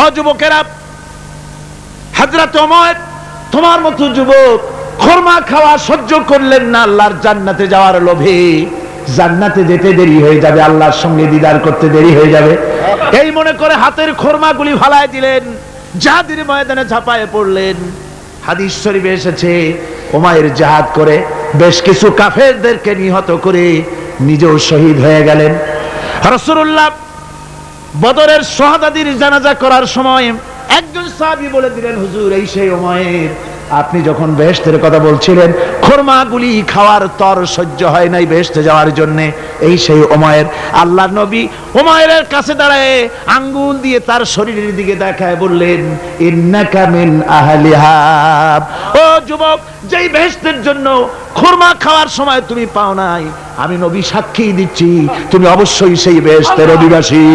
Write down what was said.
ও যুবকেরা, হযরত ওমর তোমার মতো যুবক খুরমা খাওয়া সহ্য করলেন না আল্লাহর জান্নাতে যাওয়ার লোভে। জান্নাতে যেতে দেরি হয়ে যাবে, আল্লাহর সঙ্গে দিদার করতে দেরি হয়ে যাবে, এই মনে করে হাতের খুরমাগুলি ফালায় দিলেন, জিহাদের ময়দানে ঝাঁপায়ে পড়লেন। হাদিস শরীফে এসেছে উমাইর জিহাদ করে বেশ কিছু কাফেরদেরকে নিহত করে নিজেও শহীদ হয়ে গেলেন। রাসূলুল্লাহ বদরের শাহাদাতের জানাজা করার সময় একজন সাহাবী বলে দিলেন, হুজুর এই সেই উমাইর, আপনি যখন বেহেশতের কথা বলছিলেন খুরমাগুলি খাওয়ার তর সহ্য হয় নাই বেহেশতে যাওয়ার জন্য, এই সেই উমাইর। আল্লাহর নবী উমাইরের কাছে দাঁড়ায় আঙ্গুল দিয়ে তার শরীরের দিকে দেখায় বললেন, ইন্নাকা মিন আহলিহা। ও যুবক, যেই বেহেশতের জন্য খুরমা খাওয়ার সময় তুমি পাও নাই, আমি নবী সাক্ষী দিচ্ছি তুমি অবশ্যই সেই বেহেশতের অধিবাসী।